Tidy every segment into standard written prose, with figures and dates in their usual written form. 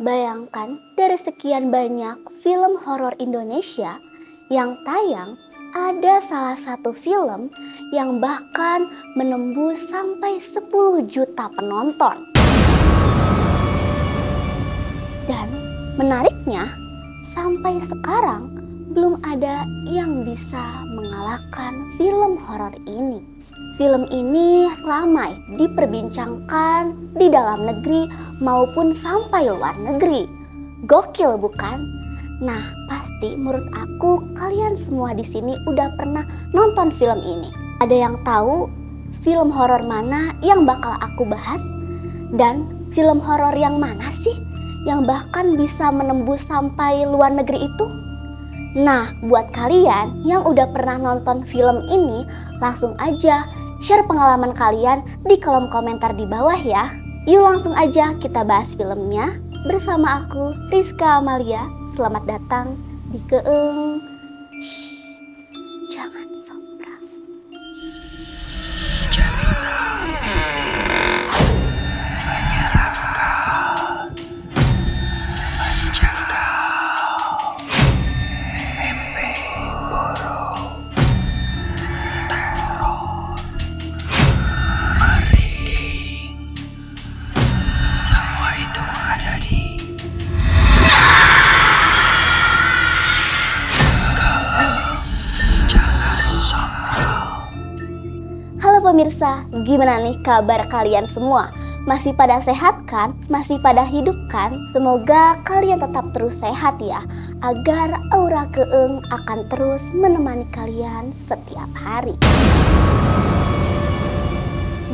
Bayangkan dari sekian banyak film horor Indonesia yang tayang, ada salah satu film yang bahkan menembus sampai 10 juta penonton. Dan menariknya, sampai sekarang belum ada yang bisa mengalahkan film horor ini. Film ini ramai diperbincangkan di dalam negeri maupun sampai luar negeri. Gokil bukan? Nah, pasti menurut aku kalian semua di sini udah pernah nonton film ini. Ada yang tahu film horor mana yang bakal aku bahas? Dan film horor yang mana sih yang bahkan bisa menembus sampai luar negeri itu? Nah, buat kalian yang udah pernah nonton film ini, langsung aja share pengalaman kalian di kolom komentar di bawah ya. Yuk langsung aja kita bahas filmnya bersama aku, Rizka Amalia. Selamat datang di Keeng. Shh, jangan sombong. Cerita mistis menyeramkan, mencekam, mimpi buruk, teror, merinding. Semua itu ada di Jangan Sombong. Halo pemirsa, gimana nih kabar kalian semua? Masih pada sehat kan? Masih pada hidup kan? Semoga kalian tetap terus sehat ya, agar aura Keeng akan terus menemani kalian setiap hari.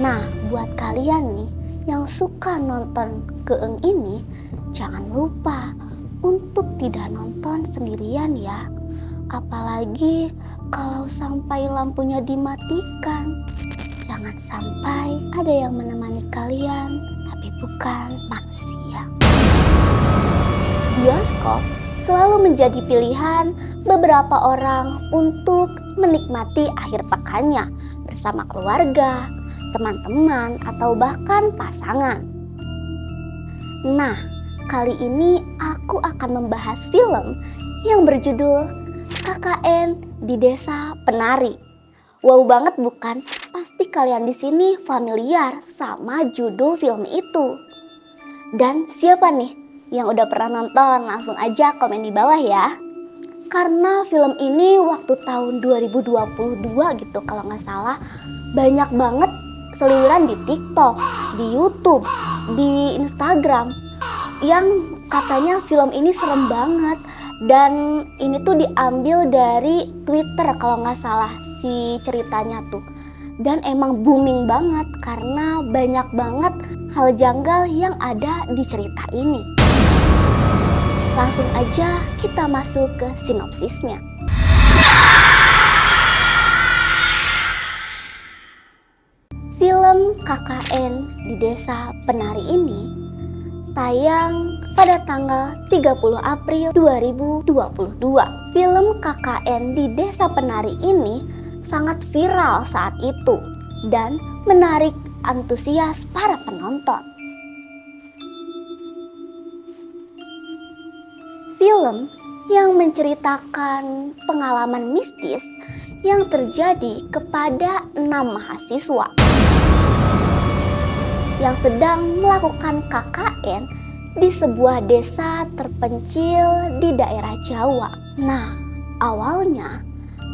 Nah, buat kalian nih yang suka nonton Keeng ini, jangan lupa untuk tidak nonton sendirian ya. Apalagi kalau sampai lampunya dimatikan. Jangan sampai ada yang menemani kalian, tapi bukan manusia. Bioskop selalu menjadi pilihan beberapa orang untuk menikmati akhir pekannya bersama keluarga, teman-teman, atau bahkan pasangan. Nah, kali ini aku akan membahas film yang berjudul KKN di Desa Penari. Wow banget bukan? Pasti kalian di sini familiar sama judul film itu. Dan siapa nih yang udah pernah nonton? Langsung aja komen di bawah ya. Karena film ini waktu tahun 2022 gitu kalau nggak salah, banyak banget seliweran di TikTok, di YouTube, di Instagram yang katanya film ini serem banget. Dan ini tuh diambil dari Twitter kalau nggak salah si ceritanya tuh. Dan emang booming banget karena banyak banget hal janggal yang ada di cerita ini. Langsung aja kita masuk ke sinopsisnya. Film KKN di Desa Penari ini tayang pada tanggal 30 April 2022. Film KKN di Desa Penari ini sangat viral saat itu dan menarik antusias para penonton. Film yang menceritakan pengalaman mistis yang terjadi kepada 6 mahasiswa yang sedang melakukan KKN di sebuah desa terpencil di daerah Jawa. Nah, awalnya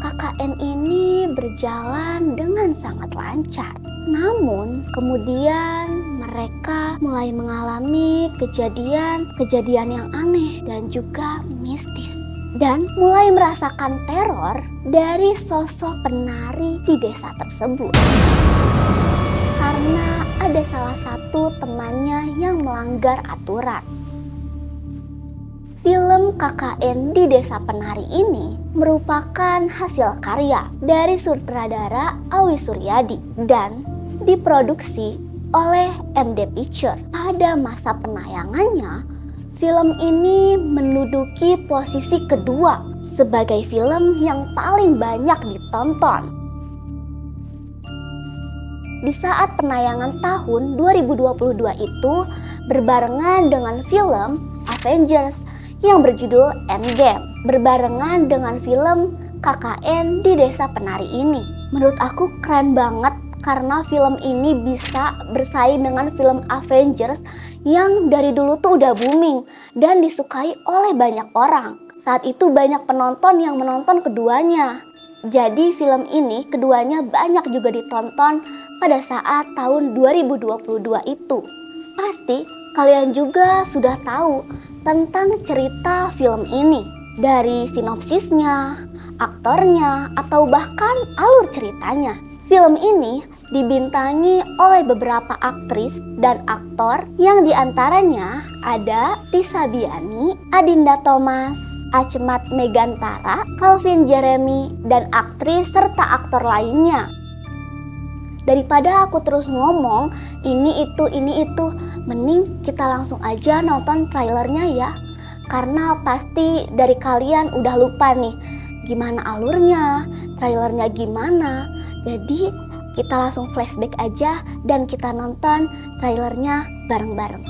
KKN ini berjalan dengan sangat lancar. Namun, kemudian mereka mulai mengalami kejadian yang aneh dan juga mistis. Dan mulai merasakan teror dari sosok penari di desa tersebut. Karena ada salah satu temannya yang melanggar aturan. Film KKN di Desa Penari ini merupakan hasil karya dari sutradara Awi Suryadi dan diproduksi oleh MD Picture. Pada masa penayangannya, film ini menduduki posisi kedua sebagai film yang paling banyak ditonton. di saat penayangan tahun 2022 itu berbarengan dengan film Avengers yang berjudul Endgame, berbarengan dengan film KKN di Desa Penari ini. Menurut aku keren banget karena film ini bisa bersaing dengan film Avengers yang dari dulu tuh udah booming dan disukai oleh banyak orang. Saat itu banyak penonton yang menonton keduanya. Jadi film ini keduanya banyak juga ditonton pada saat tahun 2022 itu. Pasti kalian juga sudah tahu tentang cerita film ini. Dari sinopsisnya, aktornya, atau bahkan alur ceritanya. Film ini dibintangi oleh beberapa aktris dan aktor yang diantaranya ada Tisa Biani, Adinda Thomas, Achmat Megantara, Calvin Jeremy, dan aktris serta aktor lainnya. Daripada aku terus ngomong ini itu, mending kita langsung aja nonton trailernya ya. Karena pasti dari kalian udah lupa nih gimana alurnya, trailernya gimana. Jadi kita langsung flashback aja dan kita nonton trailernya bareng-bareng.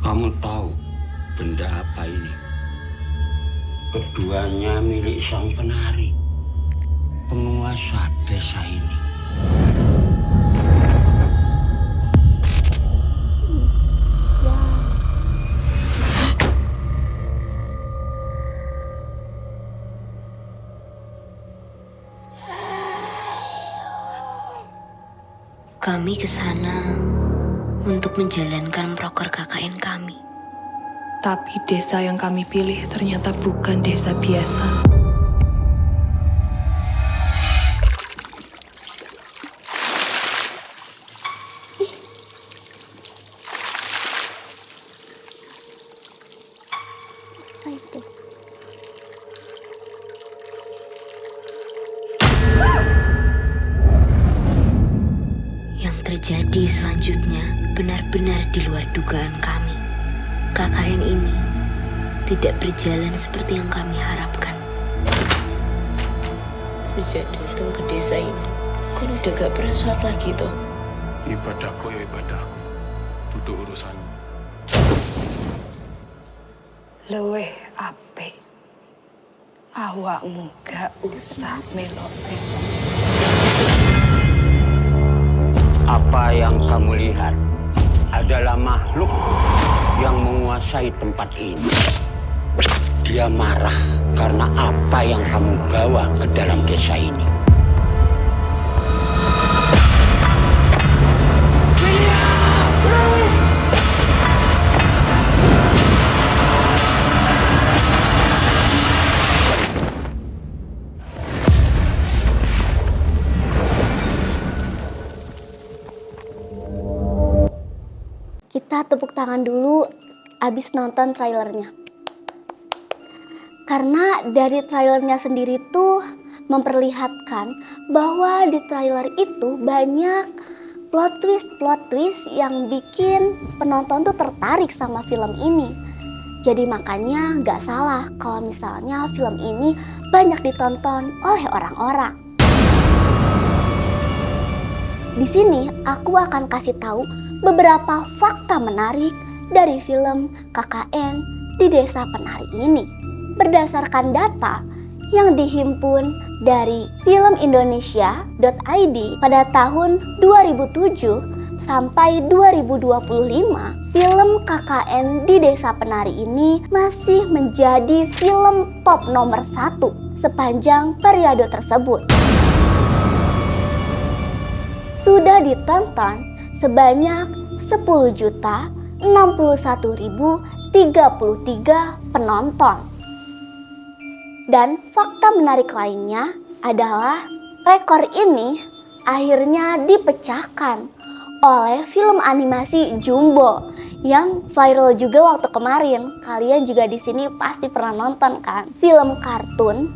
Kamu tahu benda apa ini? Keduanya milik sang penari, penguasa desa ini. Kami ke sana untuk menjalankan proker KKN kami. Tapi desa yang kami pilih ternyata bukan desa biasa. Apa itu? Yang terjadi selanjutnya benar-benar di luar dugaan kami. KKN ini tidak berjalan seperti yang kami harapkan. Sejak datang ke desa ini, kan udah gak pernah sholat lagi toh. Ibadahku ya ibadahku, duduk urusanmu. Luweh apik. Awakmu gak usah melok-melok. Apa yang kamu lihat adalah makhluk yang menguasai tempat ini. Dia marah karena apa yang kamu bawa ke dalam desa ini. Kita tepuk tangan dulu abis nonton trailernya. Karena dari trailernya sendiri tuh memperlihatkan bahwa di trailer itu banyak plot twist yang bikin penonton tuh tertarik sama film ini. Jadi makanya gak salah kalau misalnya film ini banyak ditonton oleh orang-orang. Di sini aku akan kasih tahu beberapa fakta menarik dari film KKN di Desa Penari ini. Berdasarkan data yang dihimpun dari filmindonesia.id pada tahun 2007 sampai 2025, film KKN di Desa Penari ini masih menjadi film top nomor 1 sepanjang periode tersebut. Sudah ditonton sebanyak 10.061.033 penonton. Dan fakta menarik lainnya adalah rekor ini akhirnya dipecahkan oleh film animasi Jumbo yang viral juga waktu kemarin. Kalian juga di sini pasti pernah nonton kan? Film kartun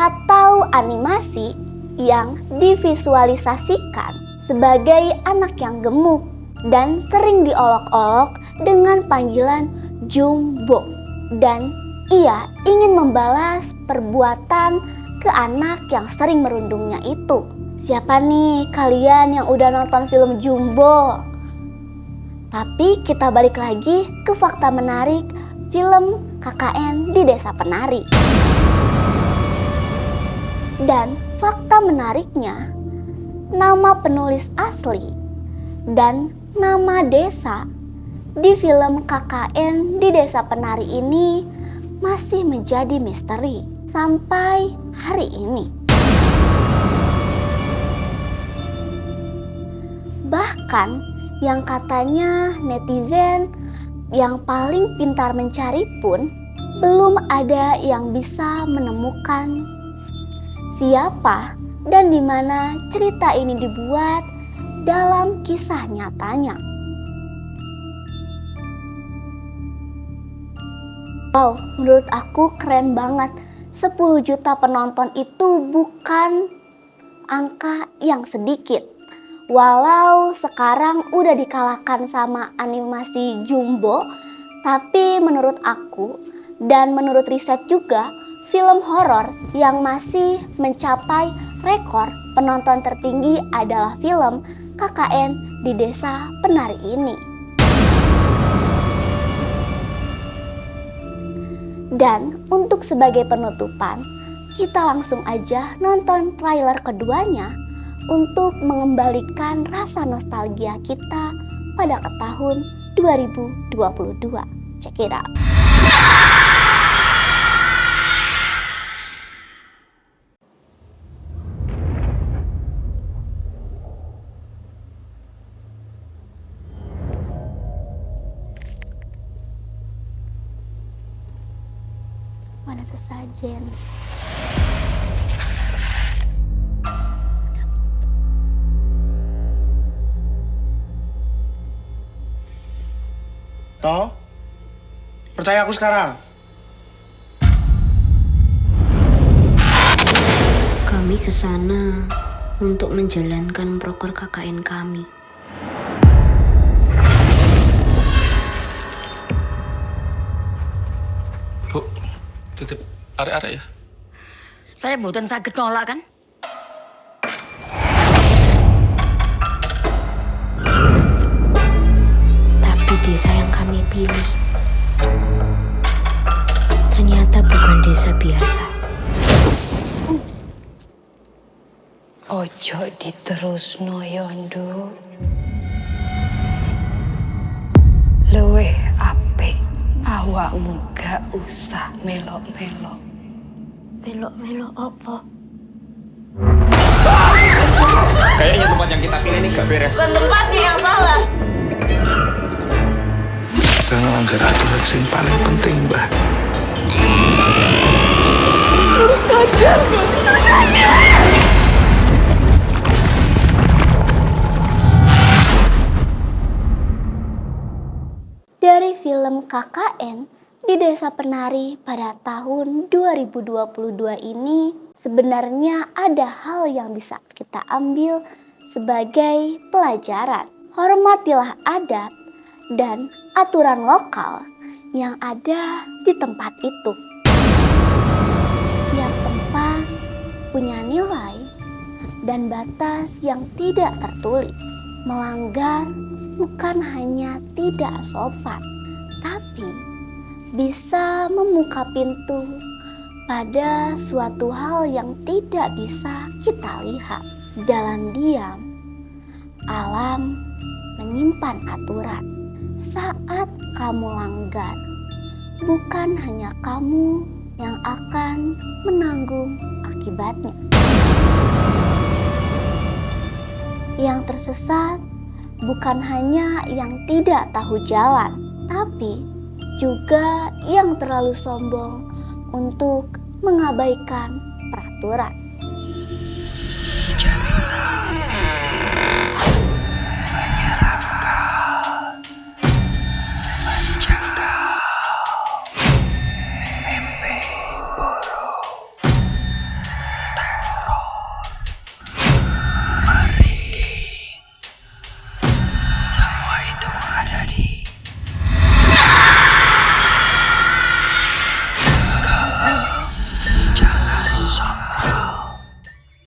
atau animasi yang divisualisasikan sebagai anak yang gemuk dan sering diolok-olok dengan panggilan Jumbo. Dan ia ingin membalas perbuatan ke anak yang sering merundungnya itu. Siapa nih kalian yang udah nonton film Jumbo? Tapi kita balik lagi ke fakta menarik film KKN di Desa Penari. Dan fakta menariknya, nama penulis asli dan nama desa di film KKN di Desa Penari ini masih menjadi misteri sampai hari ini. Bahkan yang katanya netizen yang paling pintar mencari pun belum ada yang bisa menemukan siapa dan di mana cerita ini dibuat dalam kisah nyatanya. Wow, menurut aku keren banget. 10 juta penonton itu bukan angka yang sedikit. Walau sekarang udah dikalahkan sama animasi Jumbo, tapi menurut aku dan menurut riset juga, film horor yang masih mencapai rekor penonton tertinggi adalah film KKN di Desa Penari ini. Dan untuk sebagai penutupan, kita langsung aja nonton trailer keduanya untuk mengembalikan rasa nostalgia kita pada ke tahun 2022. Check it out. Mana sesajen? Toh, percaya aku sekarang. Kami ke sana untuk menjalankan proker KKN kami. Bu, titip arek-arek ya. Saya mboten saged nolak kan? Tapi desa yang kami pilih ternyata bukan desa biasa. Ojo diterusno yondo. Luwih apik awakmu gak usah melok-melok. Melok-melok apa? Kayaknya tempat yang kita pilih ini gak beres. Bukan tempatnya yang salah. Jangan melanggar aturan yang paling penting, Mbak. Dari film KKN di Desa Penari pada tahun 2022 ini, sebenarnya ada hal yang bisa kita ambil sebagai pelajaran. Hormatilah adat dan aturan lokal yang ada di tempat itu. Setiap tempat punya nilai dan batas yang tidak tertulis. Melanggar bukan hanya tidak sopan, tapi bisa membuka pintu pada suatu hal yang tidak bisa kita lihat. Dalam diam, alam menyimpan aturan. Saat kamu langgar, bukan hanya kamu yang akan menanggung akibatnya. Yang tersesat bukan hanya yang tidak tahu jalan, tapi juga yang terlalu sombong untuk mengabaikan peraturan. Cerita misteri.